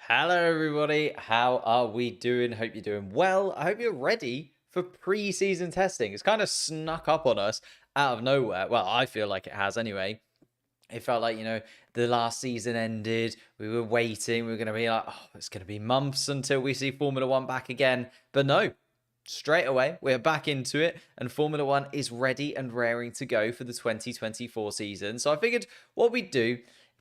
Hello, everybody. How are we doing? Hope you're doing well. I hope you're ready for pre-season testing. It's kind of snuck up on us out of nowhere. Well, I feel like it has anyway. It felt like, the last season ended. We were waiting. We were going to be like, oh, it's going to be months until we see Formula One back again. But no, straight away, we're back into it. And Formula One is ready and raring to go for the 2024 season. So I figured what we'd do,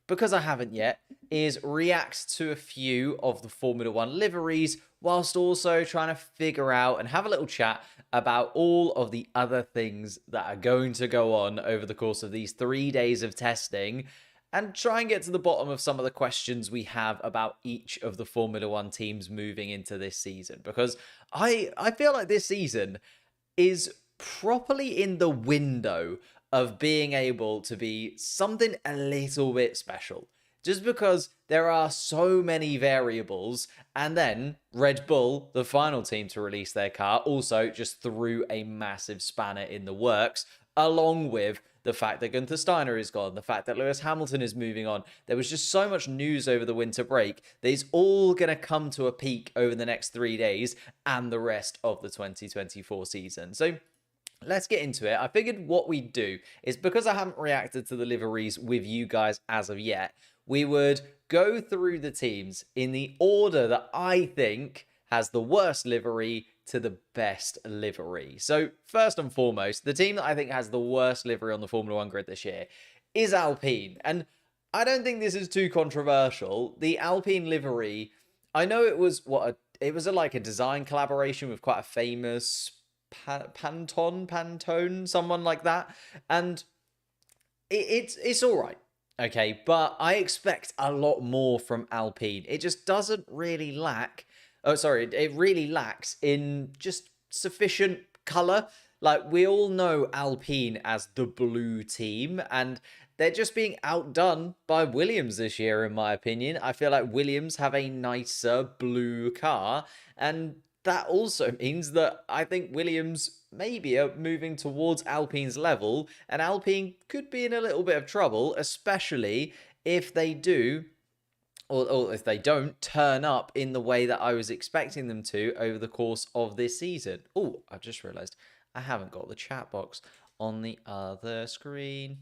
because I haven't yet, is react to a few of the Formula One liveries whilst also trying to figure out and have a little chat about all of the other things that are going to go on over the course of these 3 days of testing and try and get to the bottom of some of the questions we have about each of the Formula One teams moving into this season. Because I feel like this season is properly in the window of being able to be something a little bit special. Just because there are so many variables, and then Red Bull, the final team to release their car, also just threw a massive spanner in the works, along with the fact that Gunther Steiner is gone, the fact that Lewis Hamilton is moving on. There was just so much news over the winter break that it's all going to come to a peak over the next 3 days and the rest of the 2024 season. So let's get into it. I figured what we'd do is, because I haven't reacted to the liveries with you guys as of yet, we would go through the teams in the order that I think has the worst livery to the best livery. So first and foremost, the team that I think has the worst livery on the Formula One grid this year is Alpine. And I don't think this is too controversial. The Alpine livery, I know it was like a design collaboration with quite a famous Pantone, someone like that. And it's all right. Okay, but I expect a lot more from Alpine. It just doesn't really lack. Oh, sorry, it really lacks in just sufficient color. Like, we all know Alpine as the blue team, and they're just being outdone by Williams this year, in my opinion. I feel like Williams have a nicer blue car, and that also means that I think Williams maybe are moving towards Alpine's level, and Alpine could be in a little bit of trouble, especially if they do, or if they don't turn up in the way that I was expecting them to over the course of this season. Oh, I've just realized I haven't got the chat box on the other screen.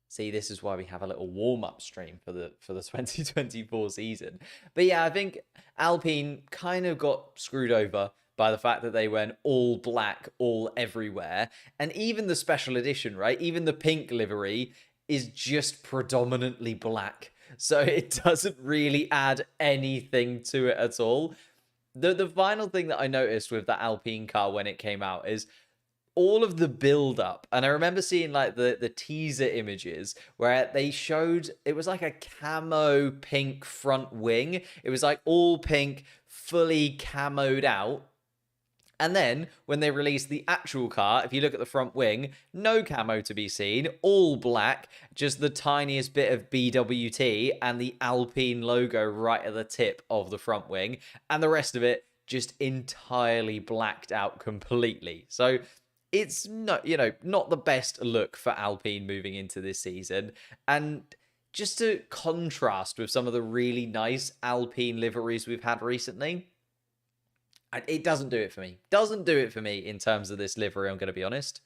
See, this is why we have a little warm-up stream for the 2024 season. But yeah, I think Alpine kind of got screwed over by the fact that they went all black, all everywhere. And even the special edition, right? Even the pink livery is just predominantly black. So it doesn't really add anything to it at all. The final thing that I noticed with the Alpine car when it came out is all of the build up, and I remember seeing like the teaser images where they showed it was like a camo pink front wing. It was like all pink, fully camoed out. And then when they released the actual car, if you look at the front wing, no camo to be seen, all black, just the tiniest bit of BWT and the Alpine logo right at the tip of the front wing, and the rest of it just entirely blacked out completely. So it's not, not the best look for Alpine moving into this season. And just to contrast with some of the really nice Alpine liveries we've had recently, it doesn't do it for me. Doesn't do it for me in terms of this livery, I'm going to be honest.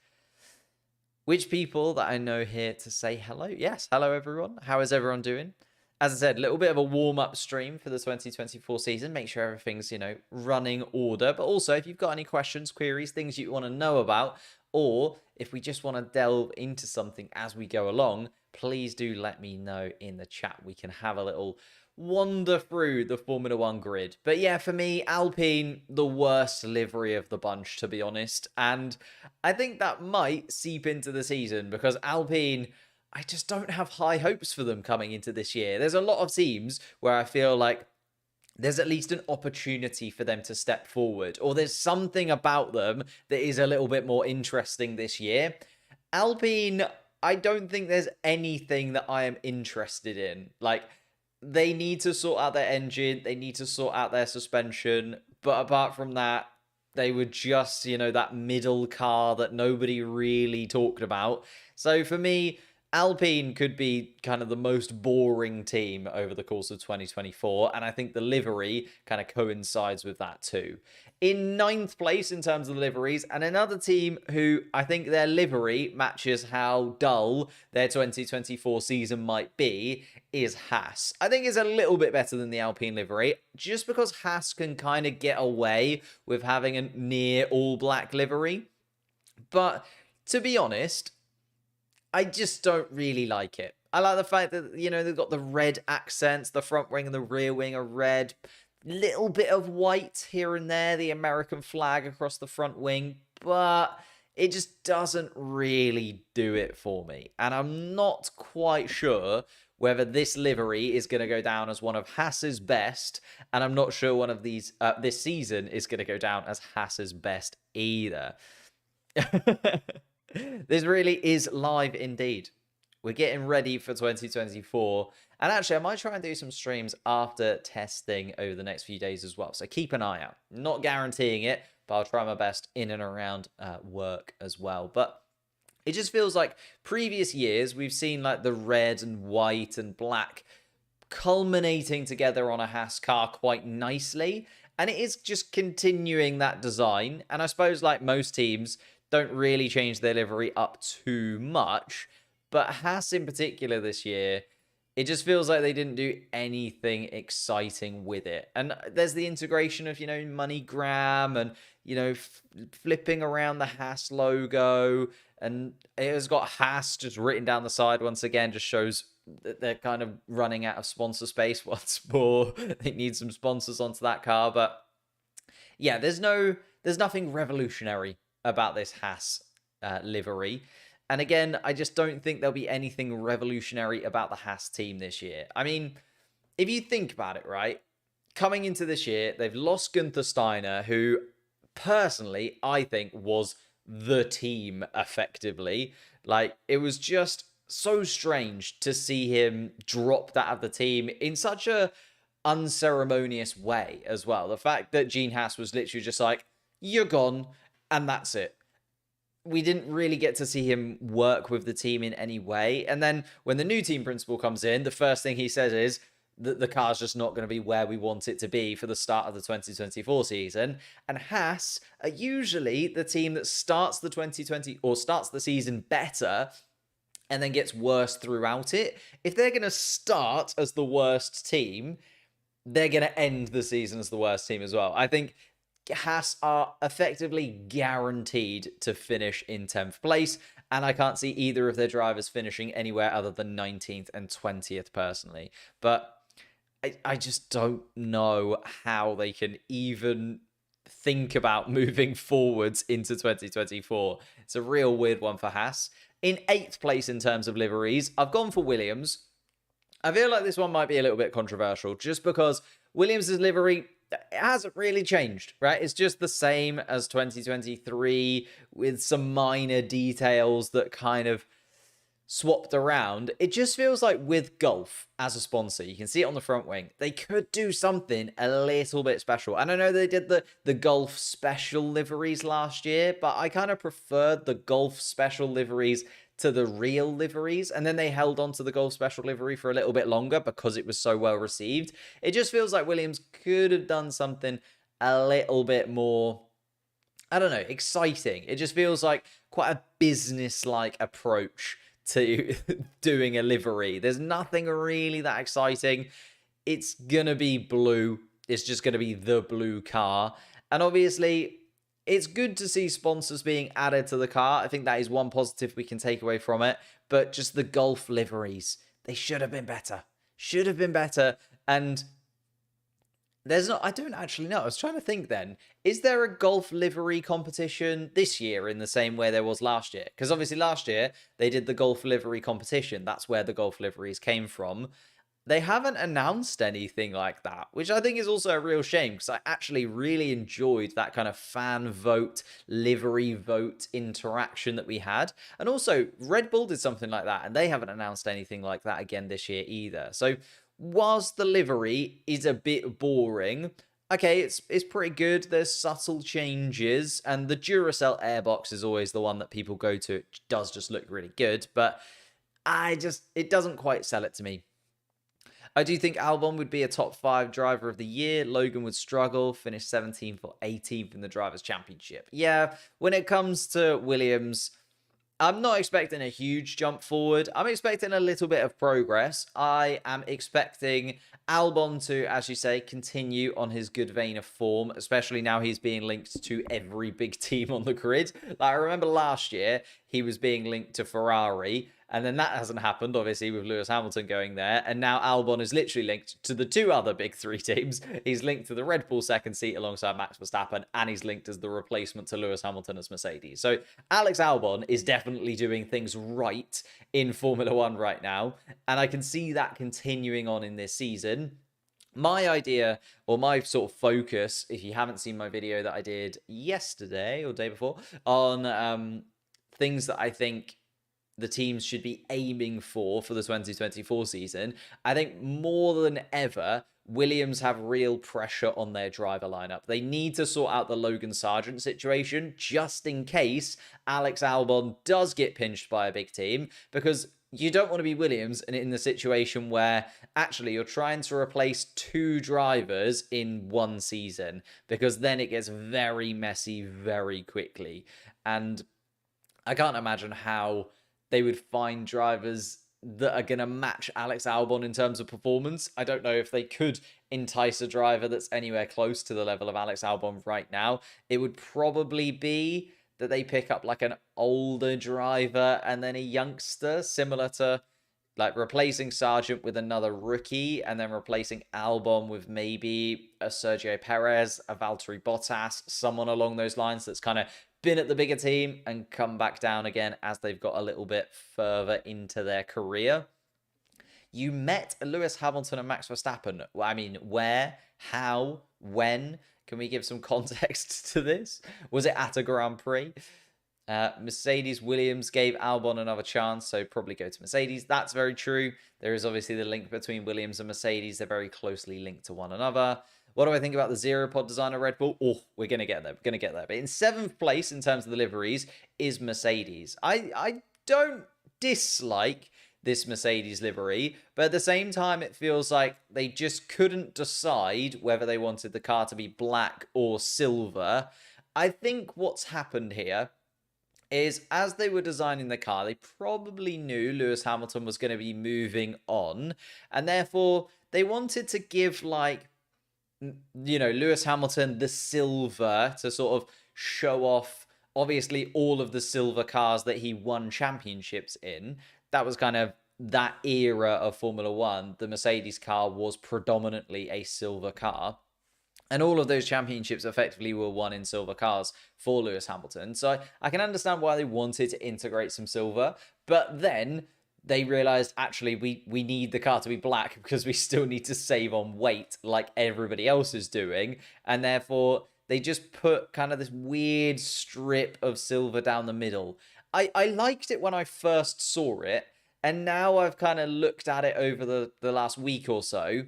Which people that I know here to say hello? Yes, hello everyone. How is everyone doing? As I said, a little bit of a warm-up stream for the 2024 season. Make sure everything's, running order. But also, if you've got any questions, queries, things you want to know about, or if we just want to delve into something as we go along, please do let me know in the chat. We can have a little wander through the Formula One grid. But yeah, for me, Alpine, the worst livery of the bunch, to be honest. And I think that might seep into the season because Alpine, I just don't have high hopes for them coming into this year. There's a lot of teams where I feel like there's at least an opportunity for them to step forward, or there's something about them that is a little bit more interesting this year. Alpine, I don't think there's anything that I am interested in. Like, they need to sort out their engine, they need to sort out their suspension, but apart from that, they were just, that middle car that nobody really talked about. So for me, Alpine could be kind of the most boring team over the course of 2024, and I think the livery kind of coincides with that too. In ninth place in terms of the liveries, and another team who I think their livery matches how dull their 2024 season might be, is Haas. I think it's a little bit better than the Alpine livery, just because Haas can kind of get away with having a near all-black livery. But to be honest, I just don't really like it. I like the fact that, they've got the red accents, the front wing and the rear wing are red, little bit of white here and there, the American flag across the front wing, but it just doesn't really do it for me. And I'm not quite sure whether this livery is going to go down as one of Haas's best, and I'm not sure one of these this season is going to go down as Haas's best either. This really is live indeed. We're getting ready for 2024. And actually, I might try and do some streams after testing over the next few days as well. So keep an eye out. Not guaranteeing it, but I'll try my best in and around work as well. But it just feels like previous years, we've seen like the red and white and black culminating together on a Haas car quite nicely. And it is just continuing that design. And I suppose like most teams don't really change their livery up too much. But Haas in particular this year, it just feels like they didn't do anything exciting with it. And there's the integration of, MoneyGram and, flipping around the Haas logo. And it has got Haas just written down the side once again, just shows that they're kind of running out of sponsor space once more. They need some sponsors onto that car. But yeah, there's nothing revolutionary about this Haas livery. And again, I just don't think there'll be anything revolutionary about the Haas team this year. I mean, if you think about it, right? Coming into this year, they've lost Gunther Steiner, who personally I think was the team effectively. Like, it was just so strange to see him dropped out of the team in such a unceremonious way as well. The fact that Gene Haas was literally just like, you're gone, and that's it. We didn't really get to see him work with the team in any way. And then when the new team principal comes in, the first thing he says is that the car's just not going to be where we want it to be for the start of the 2024 season. And Haas are usually the team that starts the 2020 or starts the season better and then gets worse throughout it. If they're going to start as the worst team, they're going to end the season as the worst team as well. I think Haas are effectively guaranteed to finish in 10th place, and I can't see either of their drivers finishing anywhere other than 19th and 20th personally. But I just don't know how they can even think about moving forwards into 2024. It's a real weird one for Haas. In 8th place in terms of liveries, I've gone for Williams. I feel like this one might be a little bit controversial just because Williams' livery, it hasn't really changed, right? It's just the same as 2023 with some minor details that kind of swapped around. It just feels like with Gulf as a sponsor, you can see it on the front wing, they could do something a little bit special. And I know they did the Gulf special liveries last year, but I kind of preferred the Gulf special liveries to the real liveries, and then they held on to the Gulf special livery for a little bit longer because it was so well received. It just feels like Williams could have done something a little bit more, I don't know, exciting. It just feels like quite a business-like approach to doing a livery. There's nothing really that exciting. It's gonna be blue. It's just gonna be the blue car. And obviously, it's good to see sponsors being added to the car. I think that is one positive we can take away from it. But just the Gulf liveries, they should have been better. Should have been better. And there's not, I don't actually know. I was trying to think then, is there a Gulf livery competition this year in the same way there was last year? Because obviously last year they did the Gulf livery competition. That's where the Gulf liveries came from. They haven't announced anything like that, which I think is also a real shame because I actually really enjoyed that kind of fan vote, livery vote interaction that we had. And also, Red Bull did something like that, and they haven't announced anything like that again this year either. So, whilst the livery is a bit boring, okay, it's pretty good. There's subtle changes, and the Duracell airbox is always the one that people go to. It does just look really good, but it doesn't quite sell it to me. I do think Albon would be a top 5 driver of the year. Logan would struggle, finish 17th or 18th in the Drivers' Championship. Yeah, when it comes to Williams, I'm not expecting a huge jump forward. I'm expecting a little bit of progress. I am expecting Albon to, as you say, continue on his good vein of form, especially now he's being linked to every big team on the grid. Like, I remember last year, he was being linked to Ferrari, and then that hasn't happened, obviously, with Lewis Hamilton going there. And now Albon is literally linked to the 2 other big 3 teams. He's linked to the Red Bull second seat alongside Max Verstappen, and he's linked as the replacement to Lewis Hamilton as Mercedes. So Alex Albon is definitely doing things right in Formula One right now. And I can see that continuing on in this season. My idea, or my sort of focus, if you haven't seen my video that I did yesterday or day before, on things that I think the teams should be aiming for the 2024 season, I think more than ever, Williams have real pressure on their driver lineup. They need to sort out the Logan Sargent situation just in case Alex Albon does get pinched by a big team, because you don't want to be Williams and in the situation where actually you're trying to replace 2 drivers in one season, because then it gets very messy very quickly. And I can't imagine how they would find drivers that are going to match Alex Albon in terms of performance. I don't know if they could entice a driver that's anywhere close to the level of Alex Albon right now. It would probably be that they pick up like an older driver and then a youngster, similar to like replacing Sargent with another rookie and then replacing Albon with maybe a Sergio Perez, a Valtteri Bottas, someone along those lines that's kind of been at the bigger team and come back down again as they've got a little bit further into their career. You met Lewis Hamilton and Max Verstappen. I mean, where, how, when? Can we give some context to this? Was it at a Grand Prix? Mercedes Williams gave Albon another chance, so probably go to Mercedes. That's very true. There is obviously the link between Williams and Mercedes. They're very closely linked to one another. What do I think about the zero pod design of Red Bull? Oh, we're going to get there. We're going to get there. But in 7th place in terms of the liveries is Mercedes. I don't dislike this Mercedes livery, but at the same time, it feels like they just couldn't decide whether they wanted the car to be black or silver. I think what's happened here is as they were designing the car, they probably knew Lewis Hamilton was going to be moving on, and therefore they wanted to give, like, you know, Lewis Hamilton the silver to sort of show off, obviously, all of the silver cars that he won championships in. That was kind of that era of Formula One. The Mercedes car was predominantly a silver car. And all of those championships effectively were won in silver cars for Lewis Hamilton. So I can understand why they wanted to integrate some silver. But then they realized, actually, we need the car to be black because we still need to save on weight like everybody else is doing. And therefore, they just put kind of this weird strip of silver down the middle. I liked it when I first saw it. And now I've kind of looked at it over the last week or so.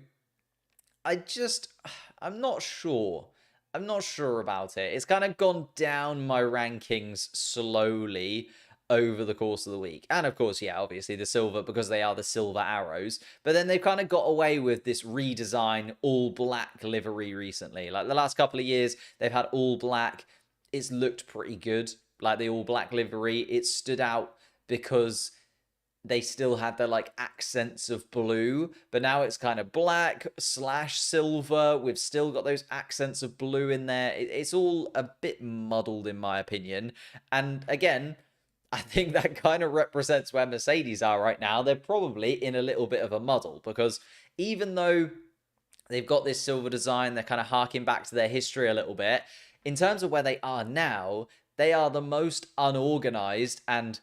I'm not sure. I'm not sure about it. It's kind of gone down my rankings slowly over the course of the week. And of course, yeah, obviously the silver, because they are the silver arrows. But then they've kind of got away with this redesign all black livery recently. Like the last couple of years, they've had all black. It's looked pretty good. Like the all black livery, it stood out because they still had their like accents of blue, but now it's kind of black / silver. We've still got those accents of blue in there. It's all a bit muddled in my opinion. And again, I think that kind of represents where Mercedes are right now. They're probably in a little bit of a muddle because even though they've got this silver design, they're kind of harking back to their history a little bit. In terms of where they are now, they are the most unorganized and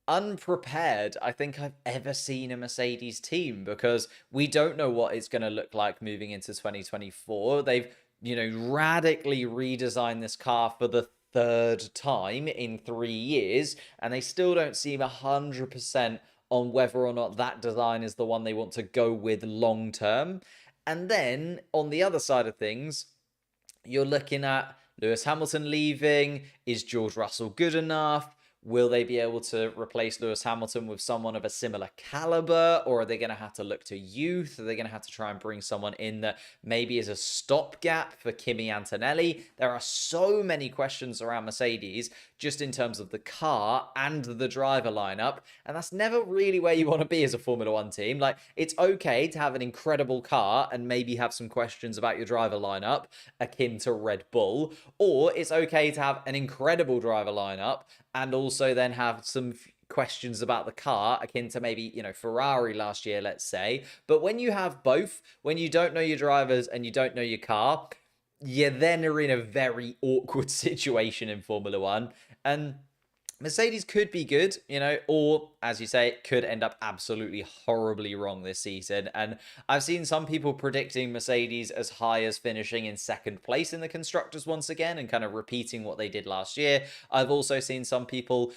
unprepared I think I've ever seen a Mercedes team, because we don't know what it's going to look like moving into 2024. They've, you know, radically redesigned this car for the 3rd time in 3 years, and they still don't seem 100% on whether or not that design is the one they want to go with long term. And then on the other side of things, you're looking at Lewis Hamilton leaving. Is George Russell good enough? Will they be able to replace Lewis Hamilton with someone of a similar caliber, or are they going to have to look to youth? Are they going to have to try and bring someone in that maybe is a stopgap for Kimi Antonelli? There are so many questions around Mercedes just in terms of the car and the driver lineup, and that's never really where you want to be as a Formula One team. Like, it's okay to have an incredible car and maybe have some questions about your driver lineup akin to Red Bull, or it's okay to have an incredible driver lineup and also then have some questions about the car akin to maybe, Ferrari last year, let's say. But when you have both, when you don't know your drivers and you don't know your car, you then are in a very awkward situation in Formula One. And Mercedes could be good, or as you say, it could end up absolutely horribly wrong this season. And I've seen some people predicting Mercedes as high as finishing in second place in the constructors once again and kind of repeating what they did last year. I've also seen some people,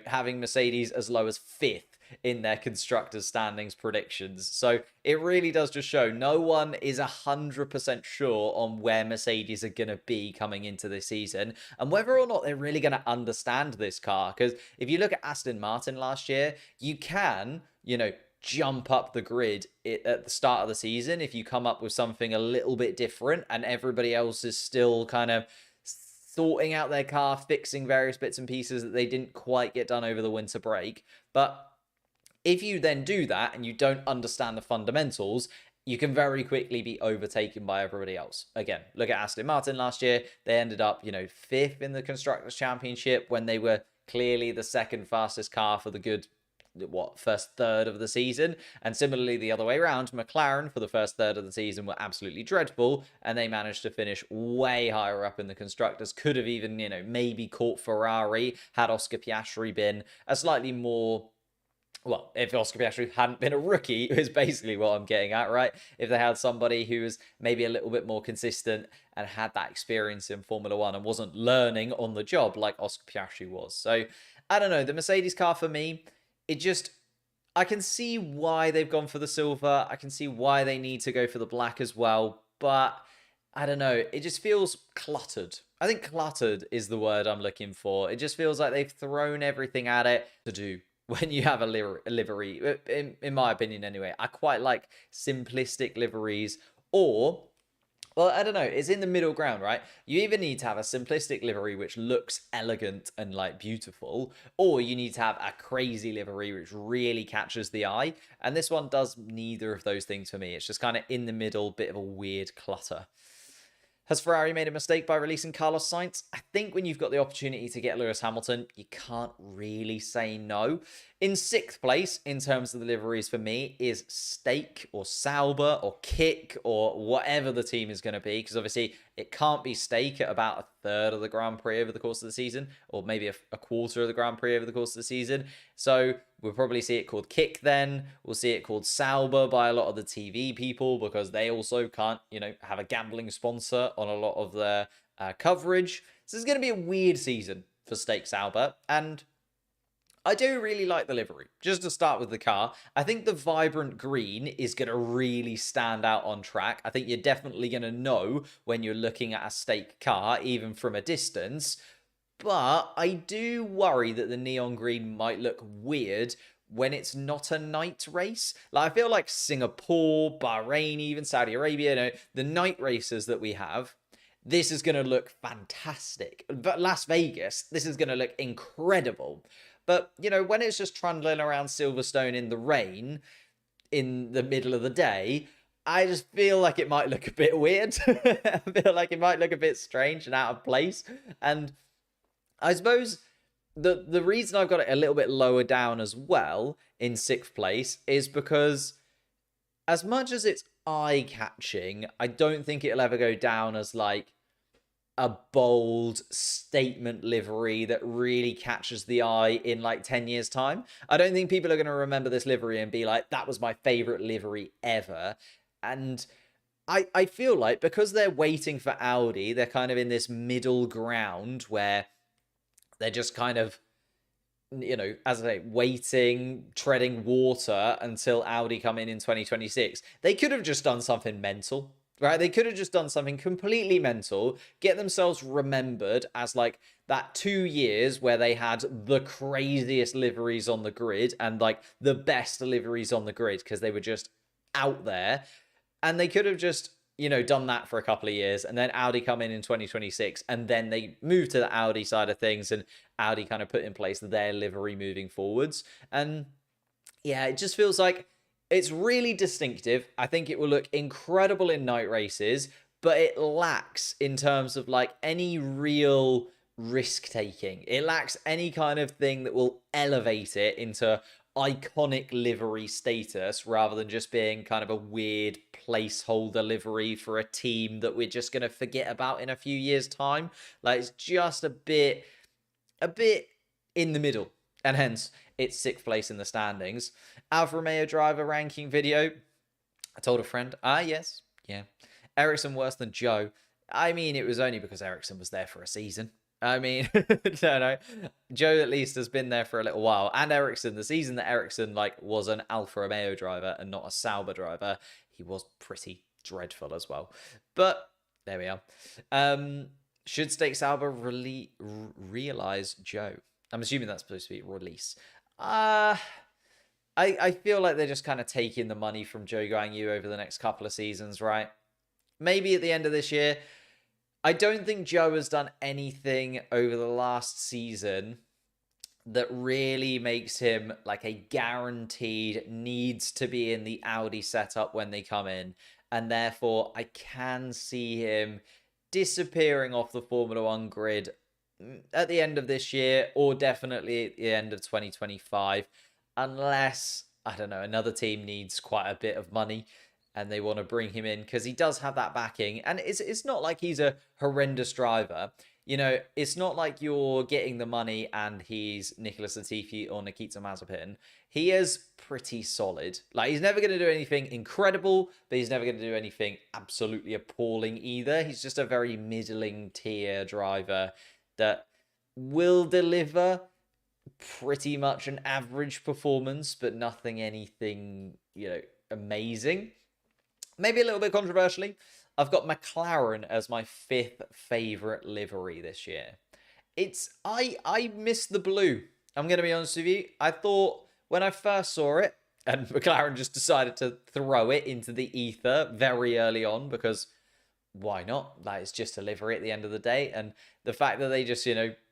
having Mercedes as low as fifth in their constructors standings predictions. So it really does just show no one is 100% sure on where Mercedes are going to be coming into this season and whether or not they're really going to understand this car. Because if you look at Aston Martin last year, you can, jump up the grid at the start of the season if you come up with something a little bit different and everybody else is still kind of sorting out their car, fixing various bits and pieces that they didn't quite get done over the winter break. But if you then do that and you don't understand the fundamentals, you can very quickly be overtaken by everybody else. Again, look at Aston Martin last year. They ended up, fifth in the Constructors' Championship when they were clearly the second fastest car for the good, first third of the season. And similarly, the other way around, McLaren for the first third of the season were absolutely dreadful, and they managed to finish way higher up in the constructors. Could have even, maybe caught Ferrari had Oscar Piastri been a slightly more... Well, if Oscar Piastri hadn't been a rookie, is basically what I'm getting at, right? If they had somebody who was maybe a little bit more consistent and had that experience in Formula One and wasn't learning on the job like Oscar Piastri was. So, I don't know. The Mercedes car for me, I can see why they've gone for the silver. I can see why they need to go for the black as well. But I don't know. It just feels cluttered. I think cluttered is the word I'm looking for. It just feels like they've thrown everything at it to do when you have a livery, in my opinion anyway. I quite like simplistic liveries, or, well, I don't know, it's in the middle ground, right? You either need to have a simplistic livery which looks elegant and like beautiful, or you need to have a crazy livery which really catches the eye. And this one does neither of those things for me. It's just kind of in the middle, bit of a weird clutter. Has Ferrari made a mistake by releasing Carlos Sainz? I think when you've got the opportunity to get Lewis Hamilton, you can't really say no. In sixth place, in terms of the liveries for me, is Stake or Sauber or Kick or whatever the team is going to be. Because obviously, it can't be Stake at about a third of the Grand Prix over the course of the season, or maybe a quarter of the Grand Prix over the course of the season. So we'll probably see it called Kick then. We'll see it called Sauber by a lot of the TV people because they also can't, have a gambling sponsor on a lot of their coverage. So it's going to be a weird season for Stake Sauber. And I do really like the livery. Just to start with the car, I think the vibrant green is going to really stand out on track. I think you're definitely going to know when you're looking at a Stake car, even from a distance. But I do worry that the neon green might look weird when it's not a night race. Like, I feel like Singapore, Bahrain, even Saudi Arabia, the night races that we have, this is going to look fantastic. But Las Vegas, this is going to look incredible. But, when it's just trundling around Silverstone in the rain in the middle of the day, I just feel like it might look a bit weird. I feel like it might look a bit strange and out of place. And I suppose the reason I've got it a little bit lower down as well in sixth place is because as much as it's eye-catching, I don't think it'll ever go down as like a bold statement livery that really catches the eye in like 10 years time. I don't think people are going to remember this livery and be like, that was my favorite livery ever. And I feel like because they're waiting for Audi, they're kind of in this middle ground where they're just kind of, as I say, waiting, treading water until Audi come in 2026. They could have just done something mental. right? They could have just done something completely mental, get themselves remembered as like that 2 years where they had the craziest liveries on the grid and like the best liveries on the grid because they were just out there. And they could have just, done that for a couple of years and then Audi come in 2026 and then they move to the Audi side of things and Audi kind of put in place their livery moving forwards. And yeah, it just feels like it's really distinctive. I think it will look incredible in night races, but it lacks in terms of like any real risk taking. It lacks any kind of thing that will elevate it into iconic livery status rather than just being kind of a weird placeholder livery for a team that we're just going to forget about in a few years' time. Like it's just a bit in the middle, and hence it's 6th place in the standings. Alfa Romeo driver ranking video. I told a friend, yes, yeah, Ericsson worse than Joe. I mean, it was only because Ericsson was there for a season. I mean, no. Joe at least has been there for a little while. And Ericsson, the season that Ericsson was an Alfa Romeo driver and not a Sauber driver, he was pretty dreadful as well. But there we are. Should Stake Sauber realize Joe? I'm assuming that's supposed to be release. I feel like they're just kind of taking the money from Joe Guanyu over the next couple of seasons, right? Maybe at the end of this year. I don't think Joe has done anything over the last season that really makes him like a guaranteed needs to be in the Audi setup when they come in. And therefore, I can see him disappearing off the Formula One grid at the end of this year or definitely at the end of 2025. Unless, I don't know, another team needs quite a bit of money and they want to bring him in because he does have that backing. And it's not like he's a horrendous driver. It's not like you're getting the money and he's Nicholas Latifi or Nikita Mazepin. He is pretty solid. Like, he's never going to do anything incredible, but he's never going to do anything absolutely appalling either. He's just a very middling tier driver that will deliver pretty much an average performance, but anything, amazing. Maybe a little bit controversially, I've got McLaren as my 5th favorite livery this year. I miss the blue. I'm going to be honest with you. I thought when I first saw it, and McLaren just decided to throw it into the ether very early on because why not? Like, it's just a livery at the end of the day. And the fact that they just,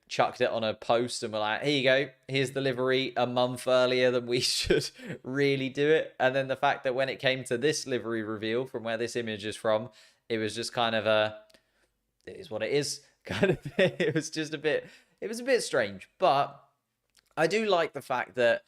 chucked it on a post and were like, here you go, here's the livery a month earlier than we should really do it. And then the fact that when it came to this livery reveal from where this image is from, it was just kind of it is what it is kind of thing. It was a bit strange, but I do like the fact that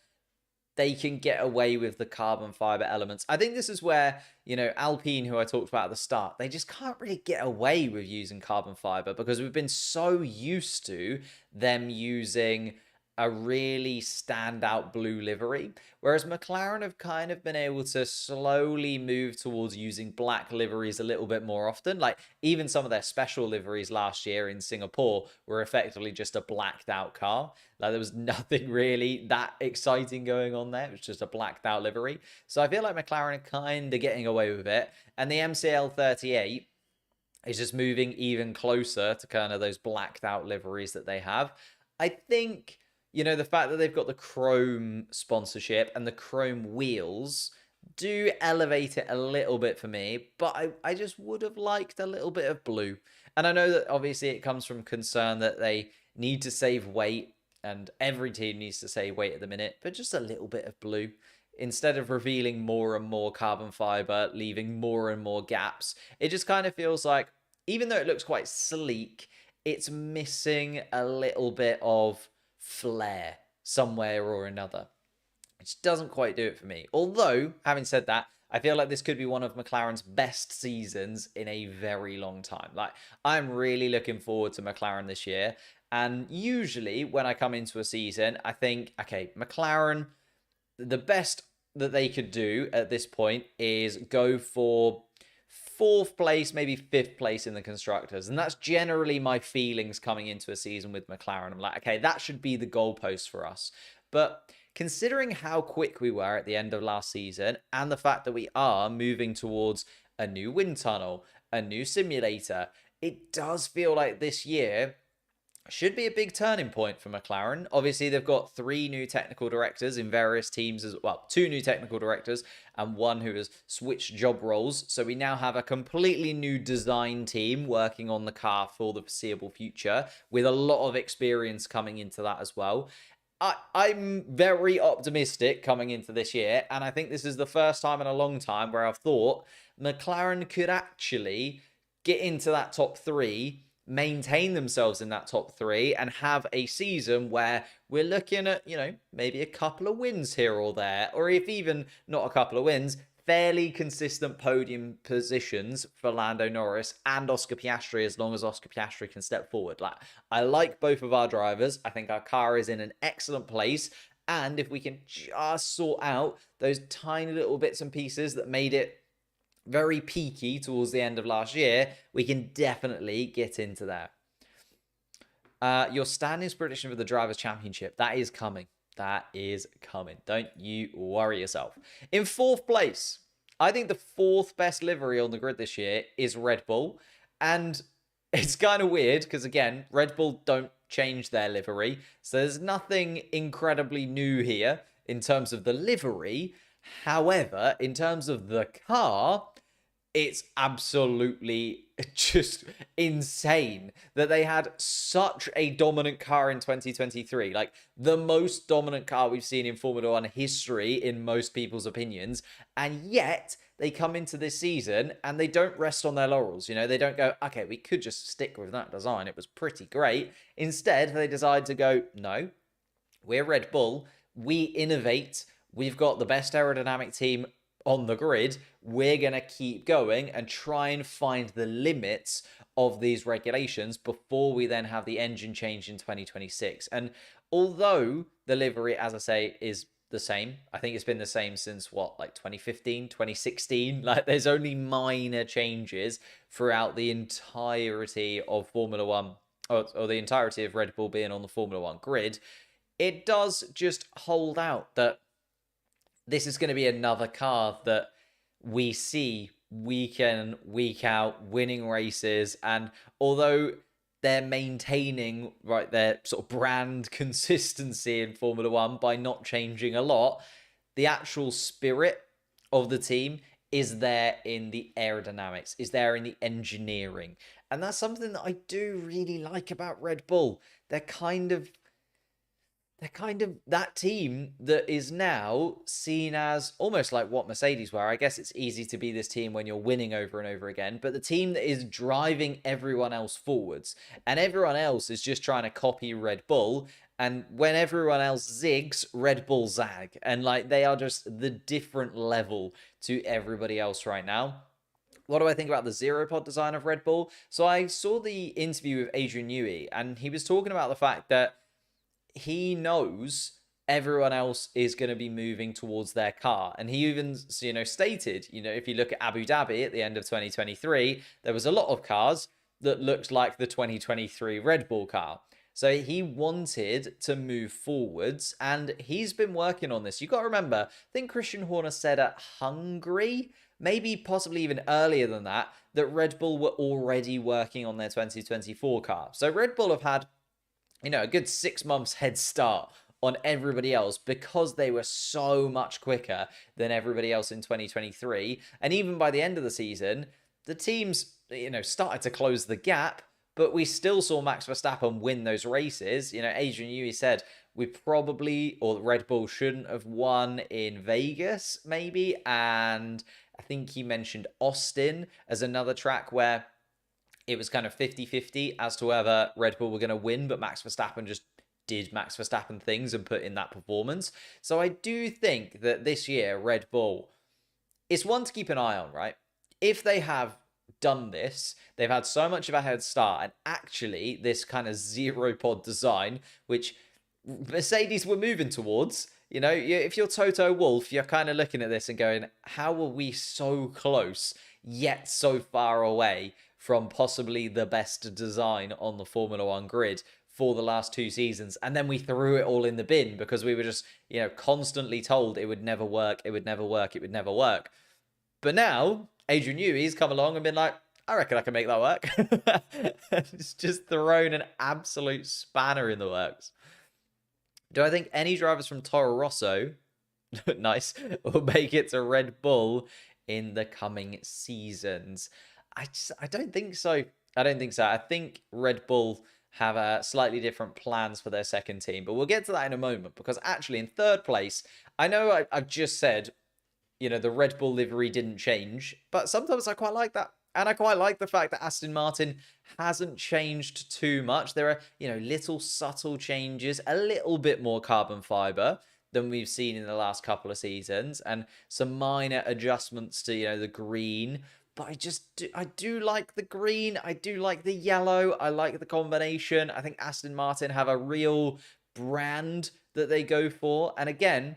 they can get away with the carbon fiber elements. I think this is where, Alpine, who I talked about at the start, they just can't really get away with using carbon fiber because we've been so used to them using a really standout blue livery, whereas McLaren have kind of been able to slowly move towards using black liveries a little bit more often. Like, even some of their special liveries last year in Singapore were effectively just a blacked out car. Like, there was nothing really that exciting going on there. It was just a blacked out livery. So I feel like McLaren are kind of getting away with it. And the MCL 38 is just moving even closer to kind of those blacked out liveries that they have. I think, the fact that they've got the chrome sponsorship and the chrome wheels do elevate it a little bit for me, but I just would have liked a little bit of blue. And I know that obviously it comes from concern that they need to save weight, and every team needs to save weight at the minute, but just a little bit of blue. Instead of revealing more and more carbon fiber, leaving more and more gaps, it just kind of feels like, even though it looks quite sleek, it's missing a little bit of flair somewhere or another. It just doesn't quite do it for me. Although, having said that, I feel like this could be one of McLaren's best seasons in a very long time. Like, I'm really looking forward to McLaren this year. And usually when I come into a season, I think, okay, McLaren, the best that they could do at this point is go for 4th place, maybe 5th place in the constructors. And that's generally my feelings coming into a season with McLaren. I'm like, okay, that should be the goalpost for us. But considering how quick we were at the end of last season and the fact that we are moving towards a new wind tunnel, a new simulator. It does feel like this year should be a big turning point for McLaren. Obviously, they've got 3 new technical directors in various teams as well. 2 new technical directors and 1 who has switched job roles. So we now have a completely new design team working on the car for the foreseeable future with a lot of experience coming into that as well. I'm very optimistic coming into this year, and I think this is the first time in a long time where I've thought McLaren could actually get into that top 3, maintain themselves in that top 3, and have a season where we're looking at, maybe a couple of wins here or there, or if even not a couple of wins, fairly consistent podium positions for Lando Norris and Oscar Piastri, as long as Oscar Piastri can step forward. I like both of our drivers. I think our car is in an excellent place. And if we can just sort out those tiny little bits and pieces that made it very peaky towards the end of last year, we can definitely get into there. Your standings prediction for the Drivers' Championship, that is coming. That is coming. Don't you worry yourself. In 4th place, I think the 4th best livery on the grid this year is Red Bull. And it's kind of weird because, again, Red Bull don't change their livery. So there's nothing incredibly new here in terms of the livery. However, in terms of the car, it's absolutely just insane that they had such a dominant car in 2023. Like, the most dominant car we've seen in Formula One history in most people's opinions. And yet they come into this season and they don't rest on their laurels. They don't go, okay, we could just stick with that design. It was pretty great. Instead, they decide to go, no, we're Red Bull. We innovate. We've got the best aerodynamic team on the grid. We're going to keep going and try and find the limits of these regulations before we then have the engine change in 2026. And although the livery, as I say, is the same, I think it's been the same since 2015, 2016. There's only minor changes throughout the entirety of Formula One, or the entirety of Red Bull being on the Formula One grid. It does just hold out that this is going to be another car that we see week in, week out, winning races. And although they're maintaining their sort of brand consistency in Formula One by not changing a lot, the actual spirit of the team is there in the aerodynamics, is there in the engineering. And that's something that I do really like about Red Bull. They're kind of that team that is now seen as almost like what Mercedes were. I guess it's easy to be this team when you're winning over and over again, but the team that is driving everyone else forwards, and everyone else is just trying to copy Red Bull. And when everyone else zigs, Red Bull zag. And they are just the different level to everybody else right now. What do I think about the zero pod design of Red Bull? So I saw the interview with Adrian Newey, and he was talking about the fact that he knows everyone else is going to be moving towards their car. And he even, stated, if you look at Abu Dhabi at the end of 2023, there was a lot of cars that looked like the 2023 Red Bull car. So he wanted to move forwards, and he's been working on this. You got to remember, I think Christian Horner said at Hungary, maybe possibly even earlier than that Red Bull were already working on their 2024 car. So Red Bull have had a good 6 months head start on everybody else because they were so much quicker than everybody else in 2023. And even by the end of the season, the teams, started to close the gap, but we still saw Max Verstappen win those races. Adrian Newey said we probably, or Red Bull shouldn't have won in Vegas, maybe. And I think he mentioned Austin as another track where it was kind of 50-50 as to whether Red Bull were going to win, but Max Verstappen just did Max Verstappen things and put in that performance. So I do think that this year, Red Bull, it's one to keep an eye on, right? If they have done this, they've had so much of a head start, and actually this kind of zero pod design, which Mercedes were moving towards, if you're Toto Wolff, you're kind of looking at this and going, how are we so close yet so far away from possibly the best design on the Formula One grid for the last 2 seasons? And then we threw it all in the bin because we were just, constantly told it would never work, it would never work, it would never work. But now Adrian Newey's come along and been like, I reckon I can make that work. It's just thrown an absolute spanner in the works. Do I think any drivers from Toro Rosso, nice, will make it to Red Bull in the coming seasons? I don't think so. I don't think so. I think Red Bull have slightly different plans for their second team, but we'll get to that in a moment, because actually in third place, I know I've just said, the Red Bull livery didn't change, but sometimes I quite like that. And I quite like the fact that Aston Martin hasn't changed too much. There are, little subtle changes, a little bit more carbon fiber than we've seen in the last couple of seasons, and some minor adjustments to, the green. But I do like the green. I do like the yellow. I like the combination. I think Aston Martin have a real brand that they go for. And again,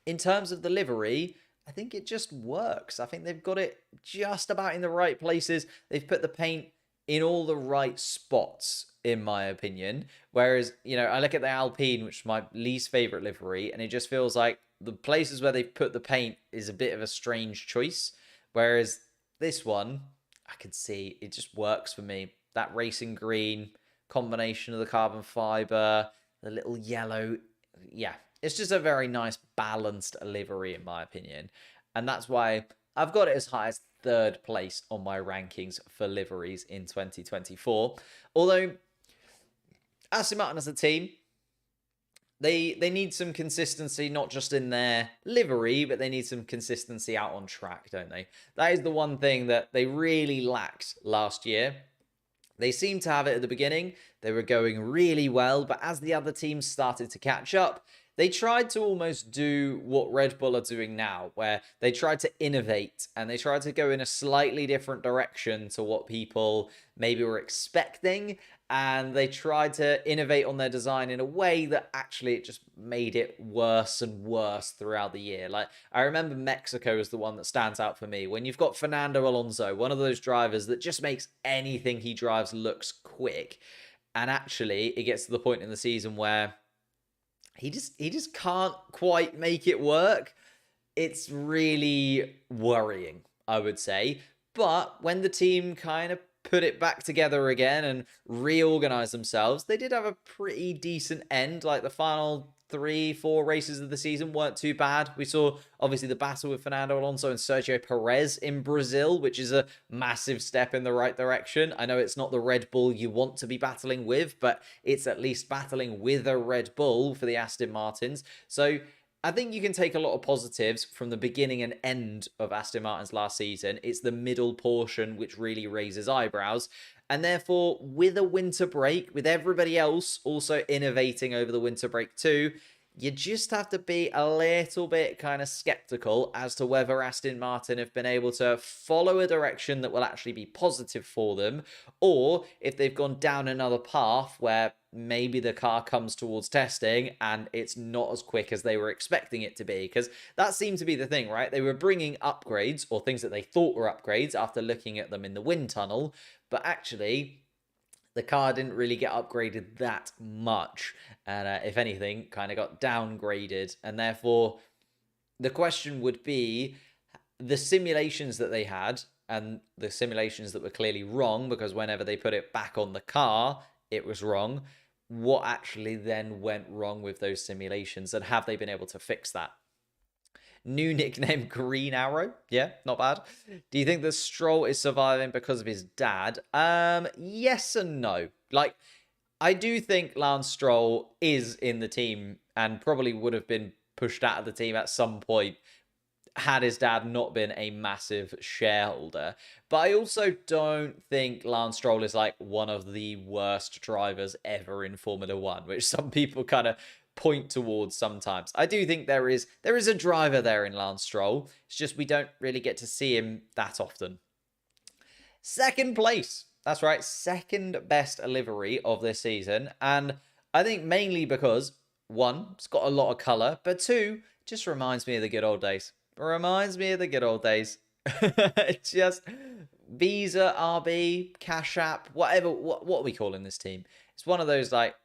in terms of the livery, I think it just works. I think they've got it just about in the right places. They've put the paint in all the right spots, in my opinion. Whereas, I look at the Alpine, which is my least favorite livery, and it just feels like the places where they've put the paint is a bit of a strange choice. Whereas this one, I can see it just works for me. That racing green, combination of the carbon fiber, the little yellow. Yeah, it's just a very nice balanced livery, in my opinion. And that's why I've got it as high as third place on my rankings for liveries in 2024. Although Aston Martin as a team, they need some consistency, not just in their livery, but they need some consistency out on track, don't they? That is the one thing that they really lacked last year. They seemed to have it at the beginning. They were going really well, but as the other teams started to catch up, they tried to almost do what Red Bull are doing now, where they tried to innovate and they tried to go in a slightly different direction to what people maybe were expecting. And they tried to innovate on their design in a way that actually it just made it worse and worse throughout the year. Like, I remember Mexico is the one that stands out for me. When you've got Fernando Alonso, one of those drivers that just makes anything he drives looks quick. And actually, it gets to the point in the season where he just can't quite make it work. It's really worrying, I would say. But when the team kind of put it back together again and reorganize themselves, they did have a pretty decent end. Like the final 3-4 races of the season weren't too bad. We saw obviously the battle with Fernando Alonso and Sergio Perez in Brazil, which is a massive step in the right direction. I know it's not the Red Bull you want to be battling with, but it's at least battling with a Red Bull for the Aston Martins. So I think you can take a lot of positives from the beginning and end of Aston Martin's last season. It's the middle portion which really raises eyebrows. And therefore, with a winter break, with everybody else also innovating over the winter break too, you just have to be a little bit kind of skeptical as to whether Aston Martin have been able to follow a direction that will actually be positive for them, or if they've gone down another path where maybe the car comes towards testing and it's not as quick as they were expecting it to be. Because that seemed to be the thing, right? They were bringing upgrades or things that they thought were upgrades after looking at them in the wind tunnel, but actually the car didn't really get upgraded that much, and if anything kind of got downgraded. And therefore the question would be, the simulations that they had and the simulations that were clearly wrong, because whenever they put it back on the car it was wrong, what actually then went wrong with those simulations, and have they been able to fix that? New nickname, Green Arrow. Yeah, not bad. Do you think that Stroll is surviving because of his dad? Yes and no. Like, I do think Lance Stroll is in the team and probably would have been pushed out of the team at some point had his dad not been a massive shareholder. But I also don't think Lance Stroll is like one of the worst drivers ever in Formula One, which some people kind of point towards sometimes. I do think there is a driver there in Lance Stroll. It's just we don't really get to see him that often. Second place. That's right, second best livery of this season. And I think mainly because, one, it's got a lot of colour, but two, it just reminds me of the good old days. Reminds me of the good old days. It's just Visa, RB, Cash App, whatever. What are we calling this team? It's one of those like,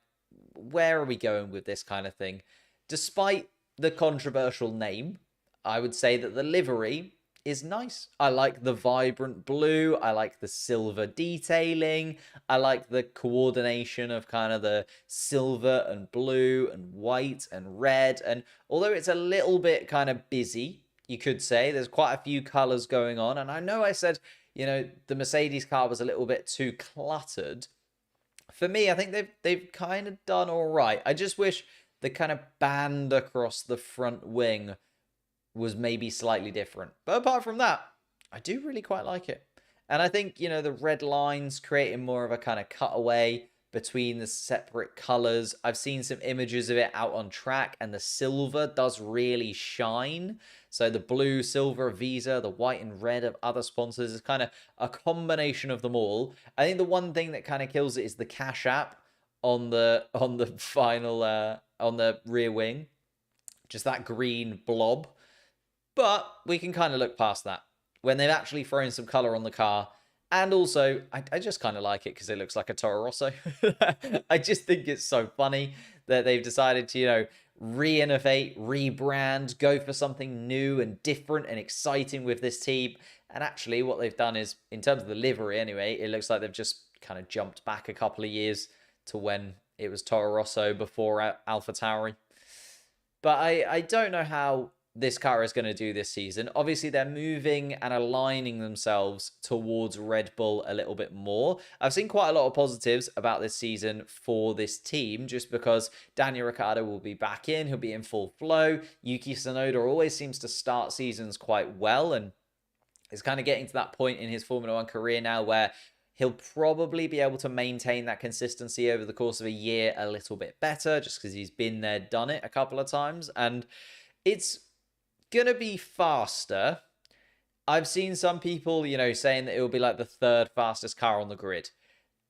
where are we going with this kind of thing? Despite the controversial name, I would say that the livery is nice. I like the vibrant blue. I like the silver detailing. I like the coordination of kind of the silver and blue and white and red. And although it's a little bit kind of busy, you could say, there's quite a few colors going on. And I know I said, the Mercedes car was a little bit too cluttered. For me, I think they've kind of done all right. I just wish the kind of band across the front wing was maybe slightly different. But apart from that, I do really quite like it. And I think, the red lines creating more of a kind of cutaway between the separate colors. I've seen some images of it out on track, and the silver does really shine. So the blue, silver of Visa, the white and red of other sponsors is kind of a combination of them all. I think the one thing that kind of kills it is the Cash App on the final on the rear wing. Just that green blob. But we can kind of look past that when they've actually thrown some color on the car. And also, I just kind of like it because it looks like a Toro Rosso. I just think it's so funny that they've decided to, re-innovate, rebrand, go for something new and different and exciting with this team. And actually, what they've done is, in terms of the livery anyway, it looks like they've just kind of jumped back a couple of years to when it was Toro Rosso before AlphaTauri. But I don't know how this car is going to do this season. Obviously, they're moving and aligning themselves towards Red Bull a little bit more. I've seen quite a lot of positives about this season for this team, just because Daniel Ricciardo will be back in. He'll be in full flow. Yuki Tsunoda always seems to start seasons quite well, and is kind of getting to that point in his Formula One career now where he'll probably be able to maintain that consistency over the course of a year a little bit better, just because he's been there, done it a couple of times. And it's going to be faster. I've seen some people, saying that it will be like the third fastest car on the grid.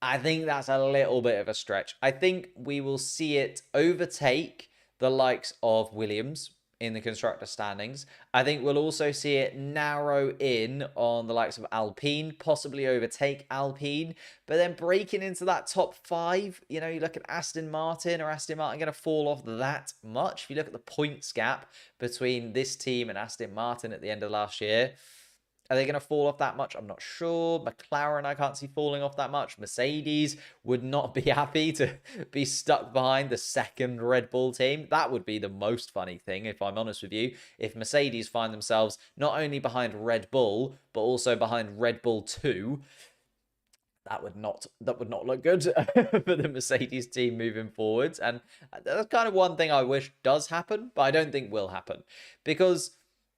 I think that's a little bit of a stretch. I think we will see it overtake the likes of Williams in the constructor standings. I think we'll also see it narrow in on the likes of Alpine, possibly overtake Alpine, but then breaking into that top 5, you look at Aston Martin going to fall off that much? If you look at the points gap between this team and Aston Martin at the end of last year, are they going to fall off that much? I'm not sure. McLaren, I can't see falling off that much. Mercedes would not be happy to be stuck behind the second Red Bull team. That would be the most funny thing, if I'm honest with you, if Mercedes find themselves not only behind Red Bull, but also behind Red Bull 2. That would not look good for the Mercedes team moving forwards. And that's kind of one thing I wish does happen, but I don't think will happen. Because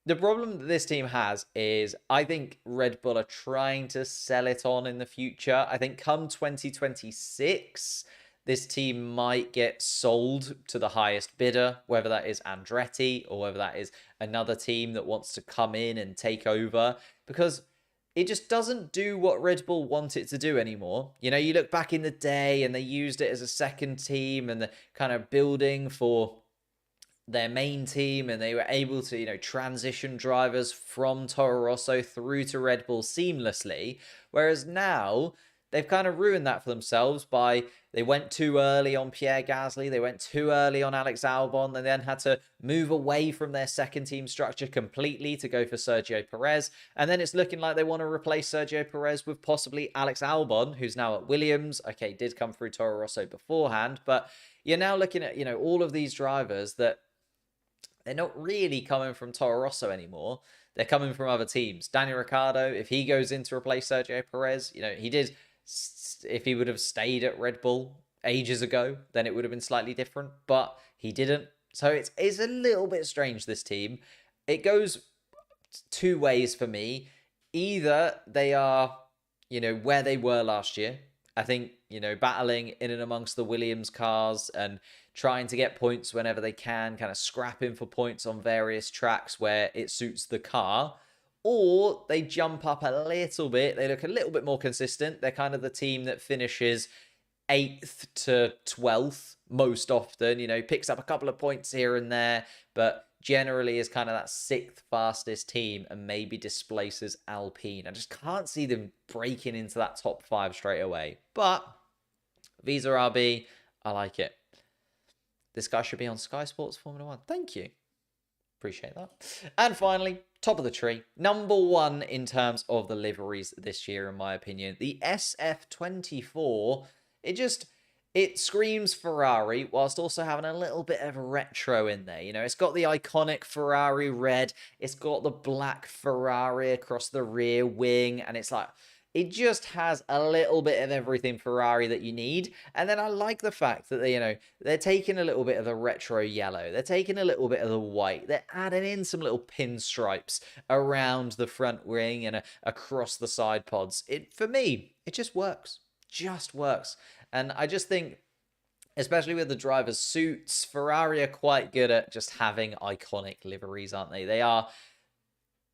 the problem that this team has is I think Red Bull are trying to sell it on in the future. I think come 2026, this team might get sold to the highest bidder, whether that is Andretti or whether that is another team that wants to come in and take over, because it just doesn't do what Red Bull want it to do anymore. You look back in the day and they used it as a second team and the kind of building for their main team, and they were able to, transition drivers from Toro Rosso through to Red Bull seamlessly. Whereas now they've kind of ruined that for themselves by they went too early on Pierre Gasly, they went too early on Alex Albon, they then had to move away from their second team structure completely to go for Sergio Perez. And then it's looking like they want to replace Sergio Perez with possibly Alex Albon, who's now at Williams. Okay, did come through Toro Rosso beforehand, but you're now looking at, all of these drivers that they're not really coming from Toro Rosso anymore. They're coming from other teams. Daniel Ricciardo, if he goes in to replace Sergio Perez, he did. If he would have stayed at Red Bull ages ago, then it would have been slightly different. But he didn't. So it's a little bit strange, this team. It goes two ways for me. Either they are, where they were last year. I think, battling in and amongst the Williams cars and trying to get points whenever they can, kind of scrapping for points on various tracks where it suits the car. Or they jump up a little bit. They look a little bit more consistent. They're kind of the team that finishes 8th to 12th most often, picks up a couple of points here and there, but generally is kind of that 6th fastest team and maybe displaces Alpine. I just can't see them breaking into that top 5 straight away. But Visa RB, I like it. This guy should be on Sky Sports Formula 1. Thank you. Appreciate that. And finally, top of the tree. Number one in terms of the liveries this year, in my opinion. The SF24, it screams Ferrari whilst also having a little bit of retro in there. You know, it's got the iconic Ferrari red. It's got the black Ferrari across the rear wing. And it's like, it just has a little bit of everything Ferrari that you need. And then I like the fact that they're taking a little bit of the retro yellow. They're taking a little bit of the white. They're adding in some little pinstripes around the front wing and across the side pods. For me, it just works. Just works. And I just think, especially with the drivers' suits, Ferrari are quite good at just having iconic liveries, aren't they? They are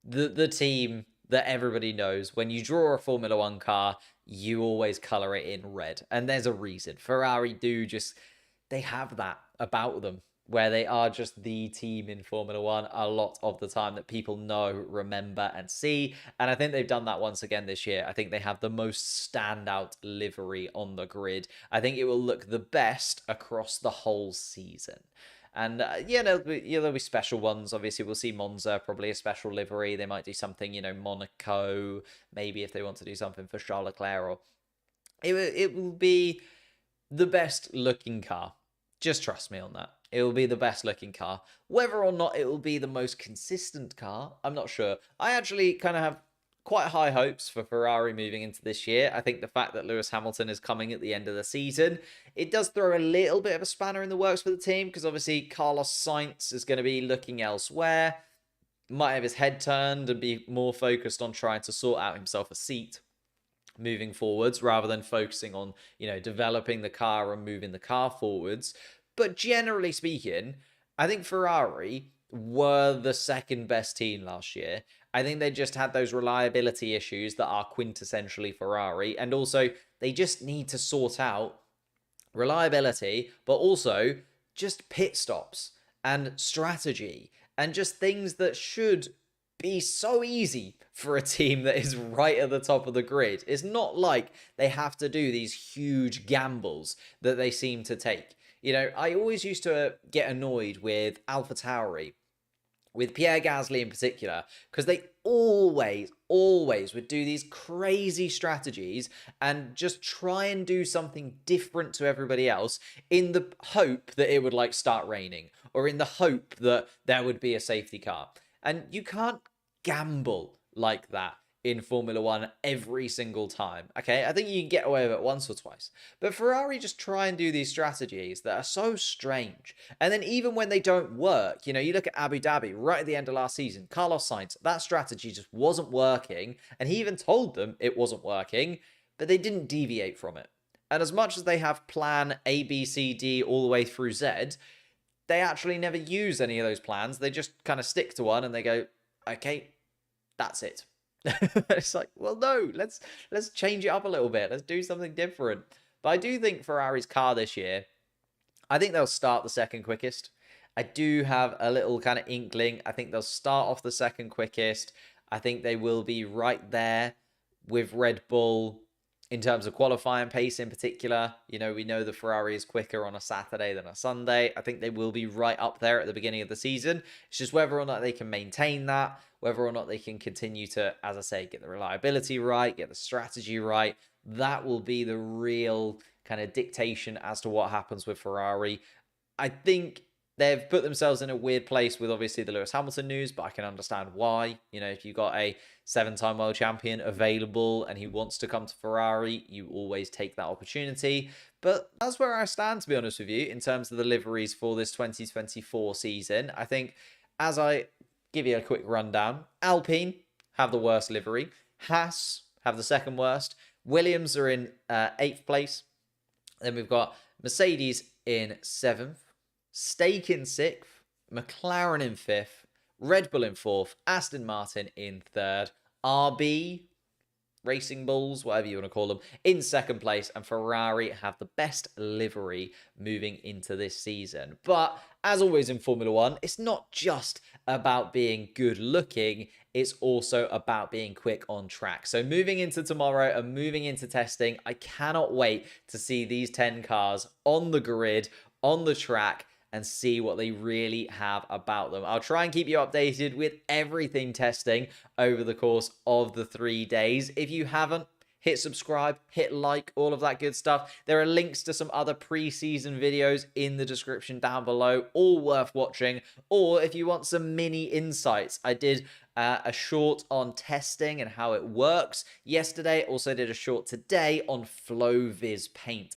the team that everybody knows. When you draw a Formula One car, you always color it in red. And there's a reason. Ferrari they have that about them, where they are just the team in Formula One a lot of the time that people know, remember, and see. And I think they've done that once again this year. I think they have the most standout livery on the grid. I think it will look the best across the whole season. And there'll be special ones. Obviously, we'll see Monza, probably a special livery. They might do something, Monaco, maybe if they want to do something for Charles Leclerc. Or it will be the best looking car. Just trust me on that. It will be the best looking car. Whether or not it will be the most consistent car, I'm not sure. I actually kind of have quite high hopes for Ferrari moving into this year. I think the fact that Lewis Hamilton is coming at the end of the season, it does throw a little bit of a spanner in the works for the team, because obviously Carlos Sainz is going to be looking elsewhere, might have his head turned and be more focused on trying to sort out himself a seat moving forwards, rather than focusing on, developing the car and moving the car forwards. But generally speaking, I think Ferrari were the second best team last year. I think they just had those reliability issues that are quintessentially Ferrari. And also, they just need to sort out reliability, but also just pit stops and strategy and just things that should be so easy for a team that is right at the top of the grid. It's not like they have to do these huge gambles that they seem to take. I always used to get annoyed with AlphaTauri, with Pierre Gasly in particular, because they always would do these crazy strategies and just try and do something different to everybody else in the hope that it would start raining, or in the hope that there would be a safety car. And you can't gamble like that in Formula One every single time. Okay, I think you can get away with it once or twice. But Ferrari just try and do these strategies that are so strange. And then even when they don't work, you look at Abu Dhabi right at the end of last season, Carlos Sainz, that strategy just wasn't working. And he even told them it wasn't working, but they didn't deviate from it. And as much as they have plan A, B, C, D all the way through Z, they actually never use any of those plans. They just kind of stick to one and they go, okay, that's it. It's like, well, no, let's change it up a little bit. Let's do something different. But I do think Ferrari's car this year, I think they'll start the second quickest. I do have a little kind of inkling. I think they'll start off the second quickest. I think they will be right there with Red Bull in terms of qualifying pace in particular. We know the Ferrari is quicker on a Saturday than a Sunday. I think they will be right up there at the beginning of the season. It's just whether or not they can maintain that, whether or not they can continue to, as I say, get the reliability right, get the strategy right. That will be the real kind of dictation as to what happens with Ferrari. I think they've put themselves in a weird place with obviously the Lewis Hamilton news, but I can understand why. If you've got a 7-time world champion available and he wants to come to Ferrari, you always take that opportunity. But that's where I stand, to be honest with you, in terms of the liveries for this 2024 season. I think, as I give you a quick rundown, Alpine have the worst livery. Haas have the second worst. Williams are in 8th place. Then we've got Mercedes in 7th. Stake in 6th, McLaren in 5th, Red Bull in 4th, Aston Martin in 3rd, RB, Racing Bulls, whatever you want to call them, in 2nd place, and Ferrari have the best livery moving into this season. But as always in Formula One, it's not just about being good looking, it's also about being quick on track. So moving into tomorrow and moving into testing, I cannot wait to see these 10 cars on the grid, on the track, and see what they really have about them. I'll try and keep you updated with everything testing over the course of the 3 days. If you haven't, hit subscribe, hit like, all of that good stuff. There are links to some other pre-season videos in the description down below, all worth watching. Or if you want some mini insights, I did a short on testing and how it works yesterday. Also did a short today on FlowViz paint